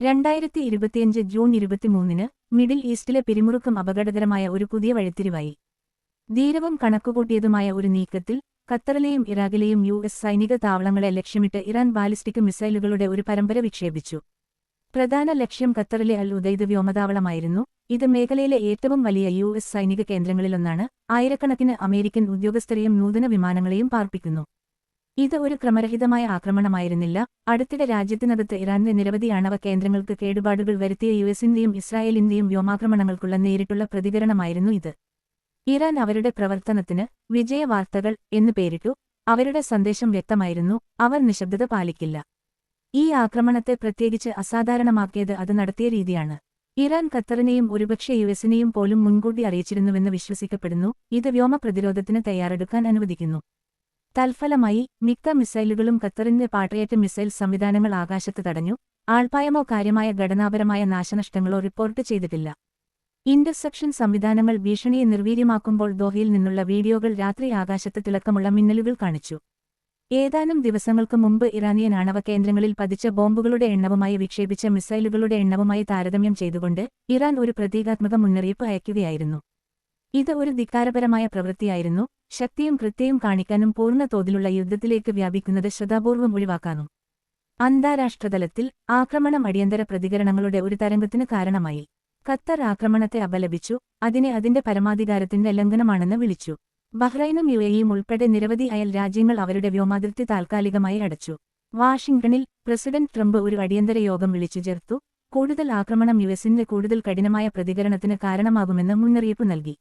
2025 June 23-ന് middle ഈസ്റ്റിലെ പിരിമുറുക്കം അപകടകരമായ ഒരു പുതിയ വഴിത്തിരിവായി. ധീരവും കണക്കുകൂട്ടിയതുമായ ഒരു നീക്കത്തിൽ ഖത്തറിലെയും ഇറാഖിലെയും സൈനിക താവളങ്ങളെ ലക്ഷ്യമിട്ട് ഇറാൻ ബാലിസ്റ്റിക് മിസൈലുകളുടെ ഒരു പരമ്പര വിക്ഷേപിച്ചു. പ്രധാന ലക്ഷ്യം ഖത്തറിലെ അൽ ഉദൈദ് വ്യോമതാവളമായിരുന്നു. ഇത് മേഖലയിലെ ഏറ്റവും വലിയ സൈനിക കേന്ദ്രങ്ങളിലൊന്നാണ്. ആയിരക്കണക്കിന് അമേരിക്കൻ ഉദ്യോഗസ്ഥരെയും നൂതന വിമാനങ്ങളെയും പാർപ്പിക്കുന്നു. ഇത് ഒരു ക്രമരഹിതമായ ആക്രമണമായിരുന്നില്ല. അടുത്തിടെ രാജ്യത്തിനകത്ത് ഇറാന്റെ നിരവധി ആണവ കേന്ദ്രങ്ങൾക്ക് കേടുപാടുകൾ വരുത്തിയ യുഎസിന്റെയും ഇസ്രായേലിന്റെയും വ്യോമാക്രമണങ്ങൾക്കുള്ള നേരിട്ടുള്ള പ്രതികരണമായിരുന്നു ഇത്. ഇറാൻ അവരുടെ പ്രവർത്തനത്തിന് വിജയവാർത്തകൾ എന്ന് പേരിട്ടു. അവരുടെ സന്ദേശം വ്യക്തമായിരുന്നു: അവർ നിശബ്ദത പാലിക്കില്ല. ഈ ആക്രമണത്തെ പ്രത്യേകിച്ച് അസാധാരണമാക്കിയത് അത് നടത്തിയ രീതിയാണ്. ഇറാൻ ഖത്തറിനെയും ഒരുപക്ഷെ യുഎസിനെയും പോലും മുൻകൂട്ടി അറിയിച്ചിരുന്നുവെന്ന് വിശ്വസിക്കപ്പെടുന്നു. ഇത് വ്യോമ പ്രതിരോധത്തിന് തയ്യാറെടുക്കാൻ അനുവദിക്കുന്നു. തൽഫലമായി മിക്ക മിസൈലുകളും ഖത്തറിന്റെ പാട്രിയറ്റ് മിസൈൽ സംവിധാനങ്ങൾ ആകാശത്ത് തടഞ്ഞു. ആൾപ്പായമോ കാര്യമായ ഘടനാപരമായ നാശനഷ്ടങ്ങളോ റിപ്പോർട്ട് ചെയ്തിട്ടില്ല. ഇന്റർസെപ്ഷൻ സംവിധാനങ്ങൾ ഭീഷണിയെ നിർവീര്യമാക്കുമ്പോൾ ദോഹയിൽ നിന്നുള്ള വീഡിയോകൾ രാത്രി ആകാശത്ത് തിളക്കമുള്ള മിന്നലുകൾ കാണിച്ചു. ഏതാനും ദിവസങ്ങൾക്ക് മുമ്പ് ഇറാനിയൻ ആണവ കേന്ദ്രങ്ങളിൽ പതിച്ച ബോംബുകളുടെ എണ്ണവുമായി വിക്ഷേപിച്ച മിസൈലുകളുടെ എണ്ണവുമായി താരതമ്യം ചെയ്തുകൊണ്ട് ഇറാൻ ഒരു പ്രതീകാത്മക മുന്നറിയിപ്പ് അയയ്ക്കുകയായിരുന്നു. ഇത് ഒരു ധിക്കാരപരമായ പ്രവൃത്തിയായിരുന്നു. ശക്തിയും കൃത്യയും കാണിക്കാനും പൂർണ്ണ തോതിലുള്ള യുദ്ധത്തിലേക്ക് വ്യാപിക്കുന്നത് ശ്രദ്ധാപൂർവം ഒഴിവാക്കാനും. അന്താരാഷ്ട്രതലത്തിൽ ആക്രമണം അടിയന്തര പ്രതികരണങ്ങളുടെ ഒരു തരംഗത്തിന് കാരണമായി. ഖത്തർ ആക്രമണത്തെ അപലപിച്ചു. അതിനെ അതിന്റെ പരമാധികാരത്തിന്റെ ലംഘനമാണെന്ന് വിളിച്ചു. ബഹ്റൈനും യുഎഇയും ഉൾപ്പെടെ നിരവധി അയൽ രാജ്യങ്ങൾ അവരുടെ വ്യോമാതിർത്തി താൽക്കാലികമായി അടച്ചു. വാഷിംഗ്ടണിൽ പ്രസിഡന്റ് ട്രംപ് ഒരു അടിയന്തര യോഗം വിളിച്ചു ചേർത്തു. കൂടുതൽ ആക്രമണം യുഎസിന്റെ കൂടുതൽ കഠിനമായ പ്രതികരണത്തിന് കാരണമാകുമെന്ന് മുന്നറിയിപ്പ് നൽകി.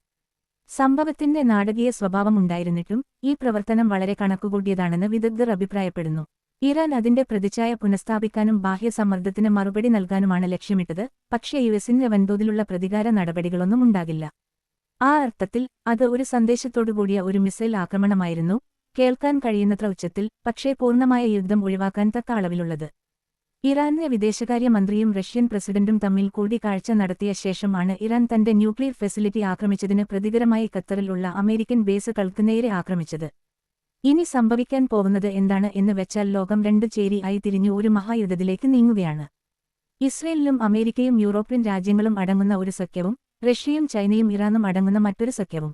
സംഭവത്തിന്റെ നാടകീയ സ്വഭാവമുണ്ടായിരുന്നിട്ടും ഈ പ്രവർത്തനം വളരെ കണക്കുകൂട്ടിയതാണെന്ന് വിദഗ്ധർ അഭിപ്രായപ്പെടുന്നു. ഇറാൻ അതിന്റെ പ്രതിച്ഛായ പുനഃസ്ഥാപിക്കാനും ബാഹ്യസമ്മർദ്ദത്തിന് മറുപടി നൽകാനുമാണ് ലക്ഷ്യമിട്ടത്. പക്ഷേ യുഎസിന്റെ വൻതോതിലുള്ള പ്രതികാര നടപടികളൊന്നും ഉണ്ടാകില്ല. ആ അർത്ഥത്തിൽ അത് ഒരു സന്ദേശത്തോടുകൂടിയ ഒരു മിസൈൽ ആക്രമണമായിരുന്നു, കേൾക്കാൻ കഴിയുന്നത്ര ഉച്ചത്തിൽ, പക്ഷേ പൂർണ്ണമായ യുദ്ധം ഒഴിവാക്കാൻ തക്ക അളവിലുള്ളത്. ഇറാന്റെ വിദേശകാര്യമന്ത്രിയും റഷ്യൻ പ്രസിഡന്റും തമ്മിൽ കൂടിക്കാഴ്ച നടത്തിയ ശേഷമാണ് ഇറാൻ തന്റെ ന്യൂക്ലിയർ ഫെസിലിറ്റി ആക്രമിച്ചതിന് പ്രതികരമായി ഖത്തറിൽ ഉള്ള അമേരിക്കൻ ബേസുകൾക്ക് നേരെ ആക്രമിച്ചത്. ഇനി സംഭവിക്കാൻ പോകുന്നത് എന്താണ് എന്ന് വെച്ചാൽ ലോകം രണ്ടു ചേരിയായി തിരിഞ്ഞു ഒരു മഹായുദ്ധത്തിലേക്ക് നീങ്ങുകയാണ്. ഇസ്രയേലിലും അമേരിക്കയും യൂറോപ്യൻ രാജ്യങ്ങളും അടങ്ങുന്ന ഒരു സഖ്യവും റഷ്യയും ചൈനയും ഇറാനും അടങ്ങുന്ന മറ്റൊരു സഖ്യവും.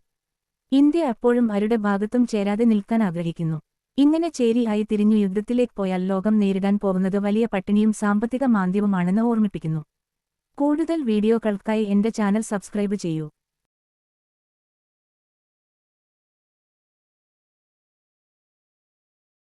ഇന്ത്യ അപ്പോഴും ആരുടെ ഭാഗത്തും ചേരാതെ നിൽക്കാൻ ആഗ്രഹിക്കുന്നു. ഇങ്ങനെ ചേരിയായി തിരിഞ്ഞു യുദ്ധത്തിലേക്ക് പോയാൽ ലോകം നേരിടാൻ പോകുന്നത് വലിയ പട്ടിണിയും സാമ്പത്തിക മാന്ദ്യവുമാണെന്ന് ഓർമ്മിപ്പിക്കുന്നു. കൂടുതൽ വീഡിയോകൾക്കായി എന്റെ ചാനൽ സബ്സ്ക്രൈബ് ചെയ്യൂ.